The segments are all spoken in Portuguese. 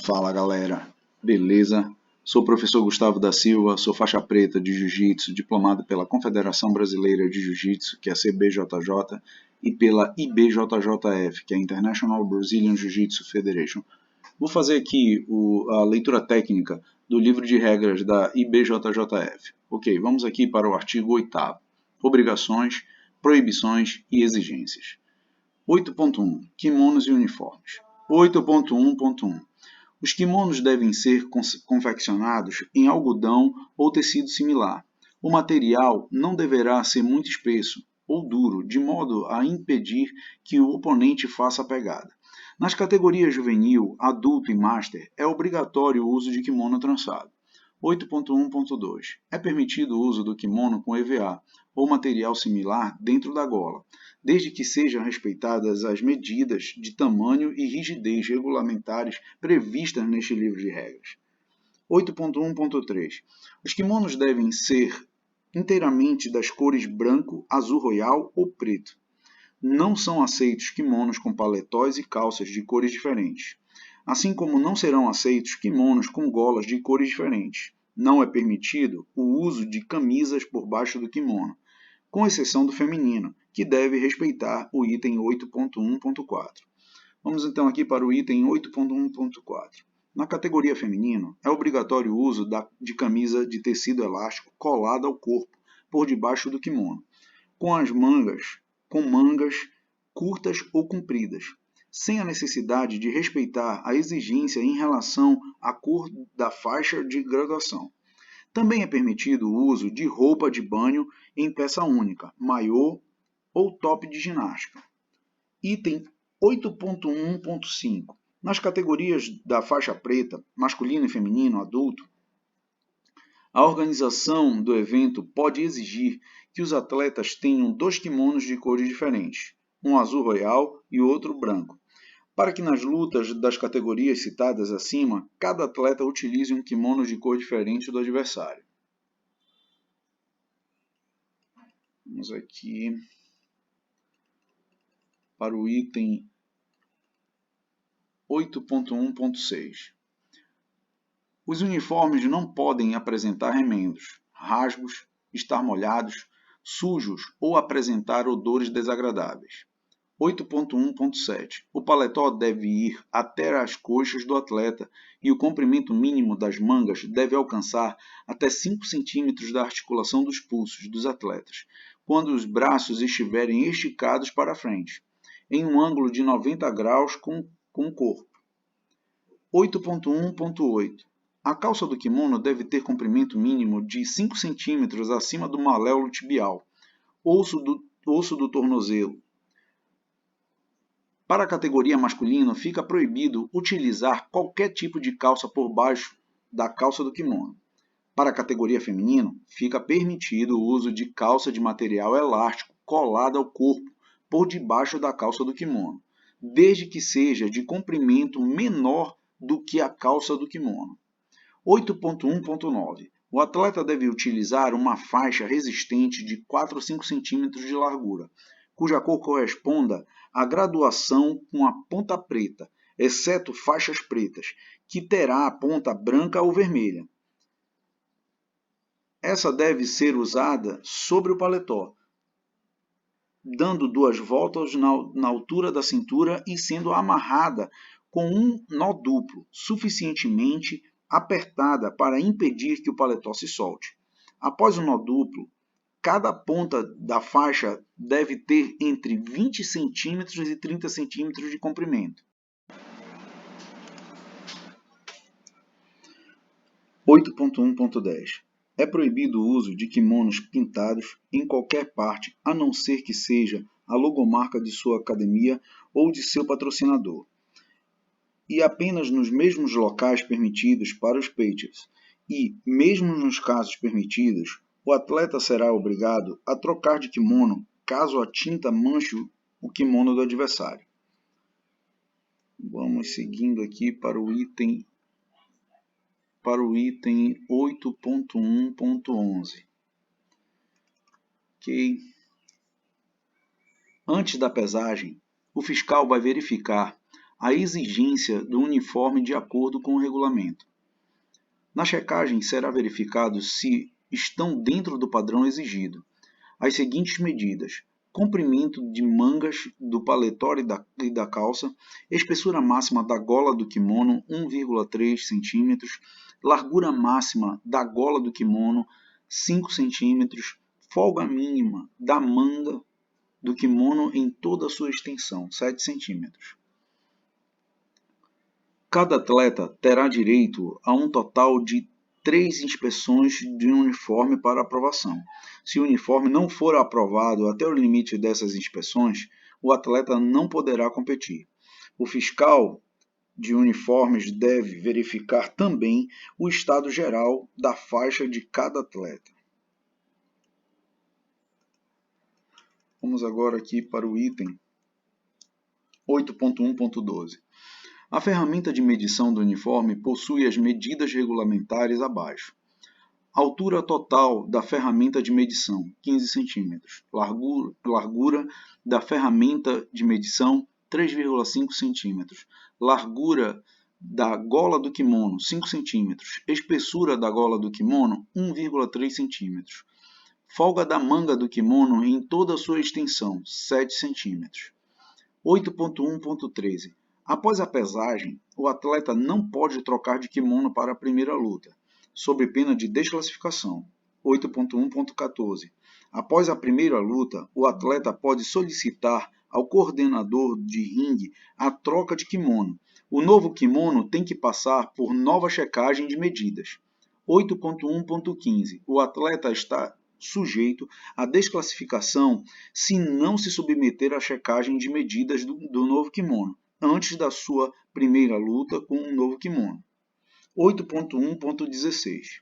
Fala galera, beleza? Sou o professor Gustavo da Silva, sou faixa preta de Jiu-Jitsu, diplomado pela Confederação Brasileira de Jiu-Jitsu, que é a CBJJ, e pela IBJJF, que é a International Brazilian Jiu-Jitsu Federation. Vou fazer aqui a leitura técnica do livro de regras da IBJJF. Ok, vamos aqui para o artigo 8º. Obrigações, proibições e exigências. 8.1. Kimonos e uniformes. 8.1.1. Os kimonos devem ser confeccionados em algodão ou tecido similar. O material não deverá ser muito espesso ou duro, de modo a impedir que o oponente faça a pegada. Nas categorias juvenil, adulto e master, é obrigatório o uso de kimono trançado. 8.1.2. É permitido o uso do kimono com EVA ou material similar dentro da gola, desde que sejam respeitadas as medidas de tamanho e rigidez regulamentares previstas neste livro de regras. 8.1.3. Os kimonos devem ser inteiramente das cores branco, azul royal ou preto. Não são aceitos kimonos com paletós e calças de cores diferentes, assim como não serão aceitos kimonos com golas de cores diferentes. Não é permitido o uso de camisas por baixo do kimono, com exceção do feminino, que deve respeitar o item 8.1.4. Vamos então aqui para o item 8.1.4. Na categoria feminino, é obrigatório o uso de camisa de tecido elástico colada ao corpo, por debaixo do kimono, com mangas curtas ou compridas, sem a necessidade de respeitar a exigência em relação à cor da faixa de graduação. Também é permitido o uso de roupa de banho em peça única, maiô ou top de ginástica. Item 8.1.5. Nas categorias da faixa preta, masculino e feminino, adulto, a organização do evento pode exigir que os atletas tenham 2 kimonos de cores diferentes, um azul royal e outro branco, para que nas lutas das categorias citadas acima, cada atleta utilize um kimono de cor diferente do adversário. Vamos aqui para o item 8.1.6. Os uniformes não podem apresentar remendos, rasgos, estar molhados, sujos ou apresentar odores desagradáveis. 8.1.7. O paletó deve ir até as coxas do atleta e o comprimento mínimo das mangas deve alcançar até 5 cm da articulação dos pulsos dos atletas, quando os braços estiverem esticados para a frente, em um ângulo de 90 graus com o corpo. 8.1.8. A calça do kimono deve ter comprimento mínimo de 5 cm acima do maléolo tibial, osso do tornozelo. Para a categoria masculina, fica proibido utilizar qualquer tipo de calça por baixo da calça do kimono. Para a categoria feminina, fica permitido o uso de calça de material elástico colada ao corpo por debaixo da calça do kimono, desde que seja de comprimento menor do que a calça do kimono. 8.1.9. O atleta deve utilizar uma faixa resistente de 4 ou 5 cm de largura, cuja cor corresponda à graduação com a ponta preta, exceto faixas pretas, que terá a ponta branca ou vermelha. Essa deve ser usada sobre o paletó, dando 2 voltas na altura da cintura e sendo amarrada com um nó duplo, suficientemente apertada para impedir que o paletó se solte. Após o nó duplo, cada ponta da faixa deve ter entre 20 cm e 30 cm de comprimento. 8.1.10. É proibido o uso de kimonos pintados em qualquer parte, a não ser que seja a logomarca de sua academia ou de seu patrocinador, e apenas nos mesmos locais permitidos para os peitos, e, mesmo nos casos permitidos, o atleta será obrigado a trocar de kimono caso a tinta manche o kimono do adversário. Vamos seguindo aqui para o item 8.1.11. Ok. Antes da pesagem, o fiscal vai verificar a exigência do uniforme de acordo com o regulamento. Na checagem será verificado se estão dentro do padrão exigido as seguintes medidas: comprimento de mangas do paletó e da calça, espessura máxima da gola do kimono 1,3 cm, largura máxima da gola do kimono 5 cm, folga mínima da manga do kimono em toda a sua extensão 7 cm. Cada atleta terá direito a um total de 3 inspeções de uniforme para aprovação. Se o uniforme não for aprovado até o limite dessas inspeções, o atleta não poderá competir. O fiscal de uniformes deve verificar também o estado geral da faixa de cada atleta. Vamos agora aqui para o item 8.1.12. A ferramenta de medição do uniforme possui as medidas regulamentares abaixo. Altura total da ferramenta de medição, 15 cm. Largura da ferramenta de medição, 3,5 cm. Largura da gola do kimono, 5 cm. Espessura da gola do kimono, 1,3 cm. Folga da manga do kimono em toda a sua extensão, 7 cm. 8.1.13. Após a pesagem, o atleta não pode trocar de kimono para a primeira luta, sob pena de desclassificação. 8.1.14. Após a primeira luta, o atleta pode solicitar ao coordenador de ringue a troca de kimono. O novo kimono tem que passar por nova checagem de medidas. 8.1.15. O atleta está sujeito à desclassificação se não se submeter à checagem de medidas do novo kimono antes da sua primeira luta com um novo kimono. 8.1.16.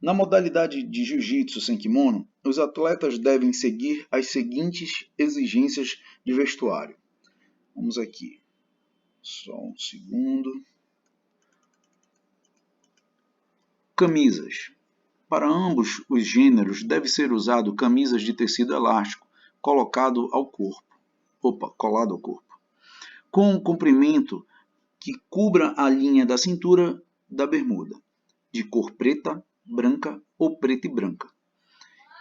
Na modalidade de jiu-jitsu sem kimono, os atletas devem seguir as seguintes exigências de vestuário. Vamos aqui. Só um segundo. Camisas. Para ambos os gêneros, deve ser usado camisas de tecido elástico, colado ao corpo, com um comprimento que cubra a linha da cintura da bermuda, de cor preta, branca ou preta e branca,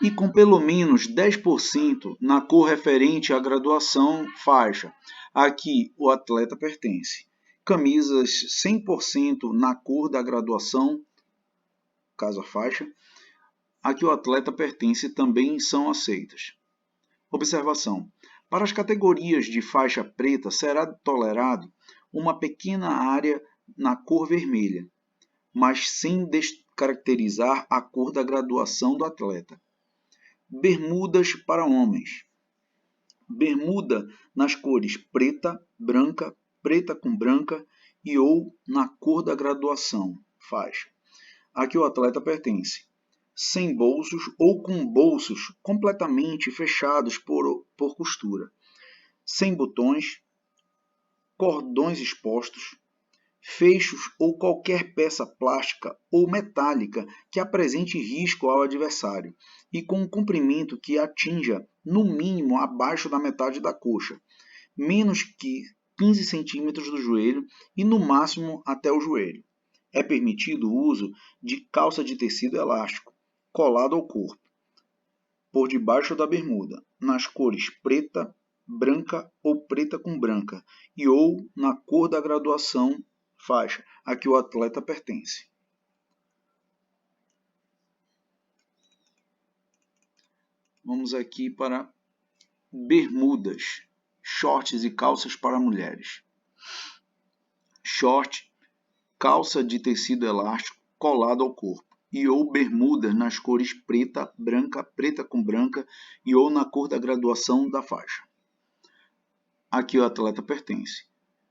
e com pelo menos 10% na cor referente à graduação faixa a que o atleta pertence. Camisas 100% na cor da graduação, caso a faixa, a que o atleta pertence também são aceitas. Observação: para as categorias de faixa preta será tolerado uma pequena área na cor vermelha, mas sem descaracterizar a cor da graduação do atleta. Bermudas para homens. Bermuda nas cores preta, branca, preta com branca e ou na cor da graduação, faixa, a que o atleta pertence. Sem bolsos ou com bolsos completamente fechados por costura, sem botões, cordões expostos, fechos ou qualquer peça plástica ou metálica que apresente risco ao adversário e com um comprimento que atinja no mínimo abaixo da metade da coxa, menos que 15 cm do joelho e no máximo até o joelho. É permitido o uso de calça de tecido elástico, colado ao corpo, por debaixo da bermuda, nas cores preta, branca ou preta com branca, e ou na cor da graduação faixa a que o atleta pertence. Vamos aqui para bermudas, shorts e calças para mulheres. Short, calça de tecido elástico colado ao corpo, e ou bermudas nas cores preta, branca, preta com branca e ou na cor da graduação da faixa a que o atleta pertence,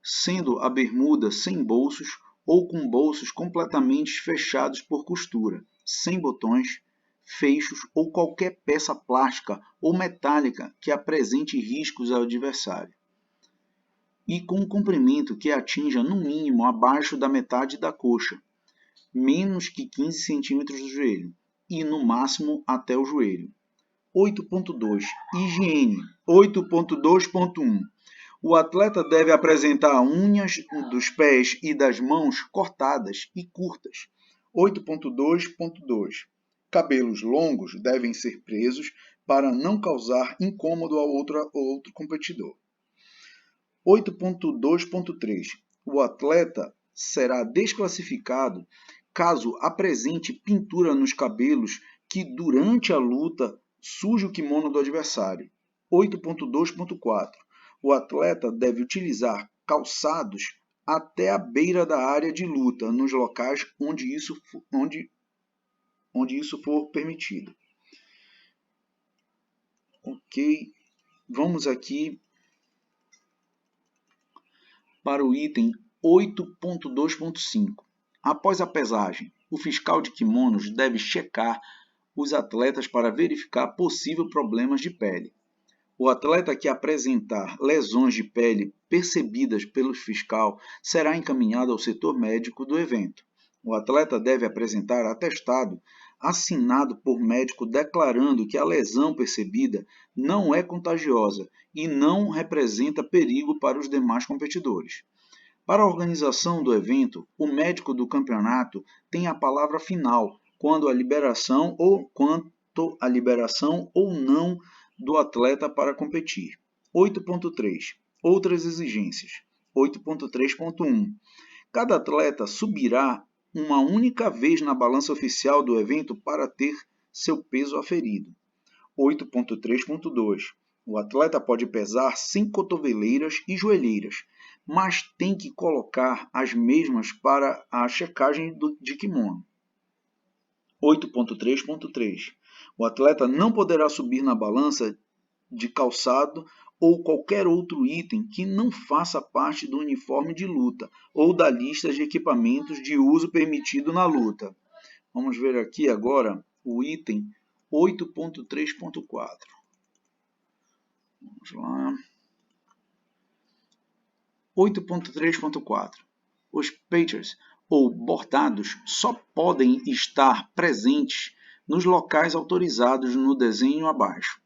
sendo a bermuda sem bolsos ou com bolsos completamente fechados por costura, sem botões, fechos ou qualquer peça plástica ou metálica que apresente riscos ao adversário, e com um comprimento que atinja no mínimo abaixo da metade da coxa, menos que 15 cm do joelho, e no máximo até o joelho. 8.2. Higiene. 8.2.1. O atleta deve apresentar unhas dos pés e das mãos cortadas e curtas. 8.2.2 Cabelos longos devem ser presos para não causar incômodo ao outro competidor. 8.2.3 O atleta será desclassificado caso apresente pintura nos cabelos que durante a luta suje o kimono do adversário. 8.2.4 O atleta deve utilizar calçados até a beira da área de luta, nos locais onde isso for permitido. Ok, vamos aqui para o item 8.2.5. Após a pesagem, o fiscal de kimonos deve checar os atletas para verificar possíveis problemas de pele. O atleta que apresentar lesões de pele percebidas pelo fiscal será encaminhado ao setor médico do evento. O atleta deve apresentar atestado assinado por médico declarando que a lesão percebida não é contagiosa e não representa perigo para os demais competidores. Para a organização do evento, o médico do campeonato tem a palavra final quanto à liberação ou não do atleta para competir. 8.3 Outras exigências. 8.3.1 Cada atleta subirá uma única vez na balança oficial do evento para ter seu peso aferido. 8.3.2 O atleta pode pesar sem cotoveleiras e joelheiras, mas tem que colocar as mesmas para a checagem de kimono. 8.3.3 O atleta não poderá subir na balança de calçado ou qualquer outro item que não faça parte do uniforme de luta ou da lista de equipamentos de uso permitido na luta. Vamos ver aqui agora o item 8.3.4. Vamos lá. 8.3.4 Os pitchers ou bordados só podem estar presentes nos locais autorizados no desenho abaixo.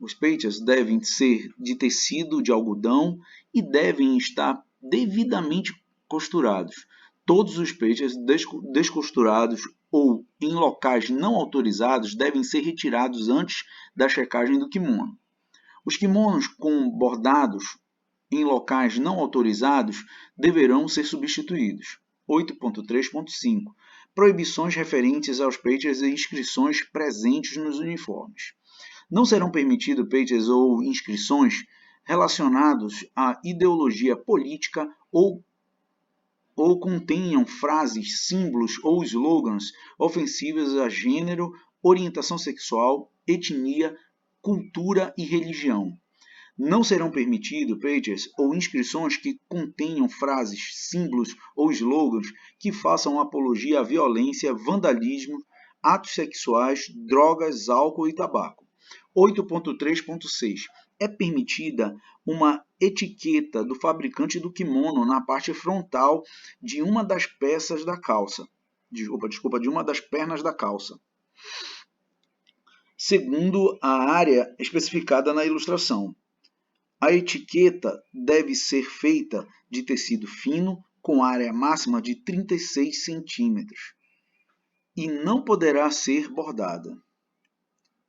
Os pitchers devem ser de tecido de algodão e devem estar devidamente costurados. Todos os pitchers descosturados ou em locais não autorizados devem ser retirados antes da checagem do kimono. Os kimonos com bordados em locais não autorizados deverão ser substituídos. 8.3.5 Proibições referentes aos pitchers e inscrições presentes nos uniformes. Não serão permitidos pitchers ou inscrições relacionados à ideologia política ou contenham frases, símbolos ou slogans ofensivos a gênero, orientação sexual, etnia, cultura e religião. Não serão permitidos pitchers ou inscrições que contenham frases, símbolos ou slogans que façam apologia à violência, vandalismo, atos sexuais, drogas, álcool e tabaco. 8.3.6 É permitida uma etiqueta do fabricante do kimono na parte frontal de uma das peças da calça. de uma das pernas da calça, segundo a área especificada na ilustração. A etiqueta deve ser feita de tecido fino com área máxima de 36 cm e não poderá ser bordada.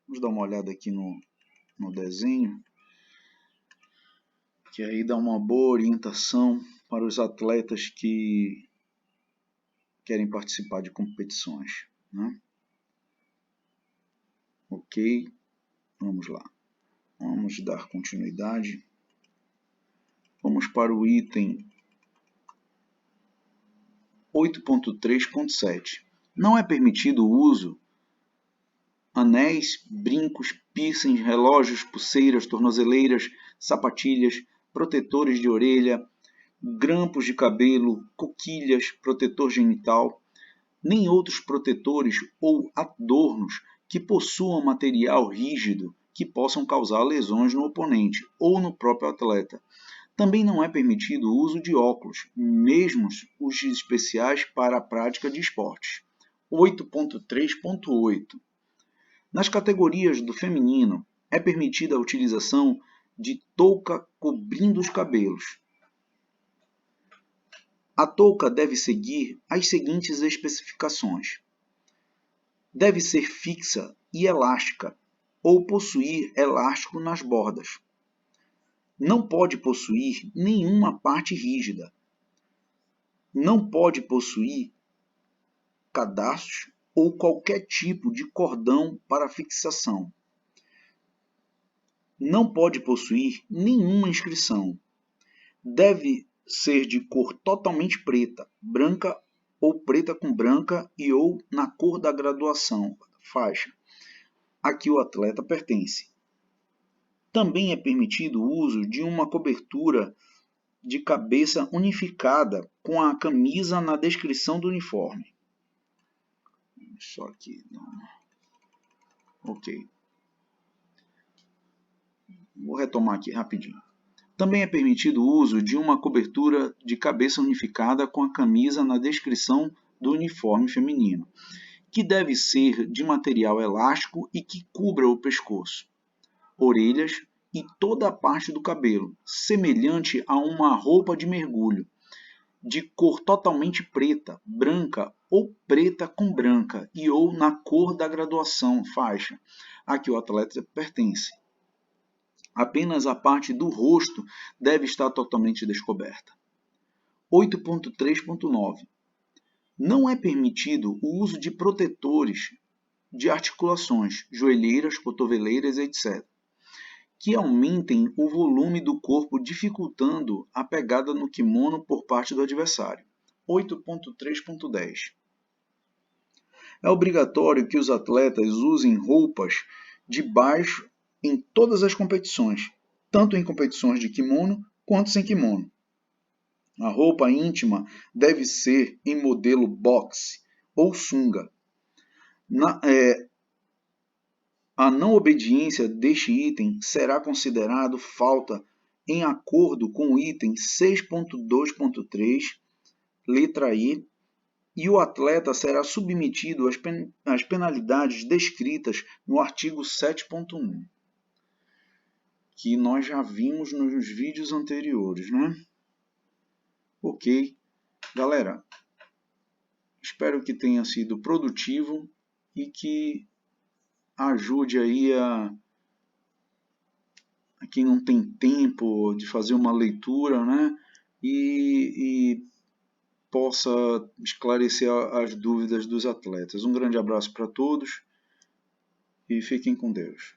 Vamos dar uma olhada aqui no desenho, que aí dá uma boa orientação para os atletas que querem participar de competições, né? Ok, vamos lá. Vamos dar continuidade. Vamos para o item 8.3.7. Não é permitido o uso anéis, brincos, piercings, relógios, pulseiras, tornozeleiras, sapatilhas, protetores de orelha, grampos de cabelo, coquilhas, protetor genital, nem outros protetores ou adornos que possuam material rígido que possam causar lesões no oponente ou no próprio atleta. Também não é permitido o uso de óculos, mesmo os especiais para a prática de esportes. 8.3.8 Nas categorias do feminino, é permitida a utilização de touca cobrindo os cabelos. A touca deve seguir as seguintes especificações: deve ser fixa e elástica, ou possuir elástico nas bordas. Não pode possuir nenhuma parte rígida. Não pode possuir cadastros ou qualquer tipo de cordão para fixação. Não pode possuir nenhuma inscrição. Deve ser de cor totalmente preta, branca ou preta com branca e ou na cor da graduação, faixa, a que o atleta pertence. Também é permitido o uso de uma cobertura de cabeça unificada com a camisa na descrição do uniforme. Só aqui, não. Ok. Vou retomar aqui rapidinho. Também é permitido o uso de uma cobertura de cabeça unificada com a camisa na descrição do uniforme feminino, que deve ser de material elástico e que cubra o pescoço, orelhas e toda a parte do cabelo, semelhante a uma roupa de mergulho, de cor totalmente preta, branca ou preta com branca e ou na cor da graduação, faixa, a que o atleta pertence. Apenas a parte do rosto deve estar totalmente descoberta. 8.3.9. Não é permitido o uso de protetores de articulações, joelheiras, cotoveleiras, etc., que aumentem o volume do corpo, dificultando a pegada no kimono por parte do adversário. 8.3.10. É obrigatório que os atletas usem roupas de baixo em todas as competições, tanto em competições de kimono quanto sem kimono. A roupa íntima deve ser em modelo boxe ou sunga. A não obediência deste item será considerado falta em acordo com o item 6.2.3, letra E, e o atleta será submetido às penalidades descritas no artigo 7.1, que nós já vimos nos vídeos anteriores, né? Ok, galera, espero que tenha sido produtivo e que ajude aí a quem não tem tempo de fazer uma leitura, né? E possa esclarecer as dúvidas dos atletas. Um grande abraço para todos e fiquem com Deus.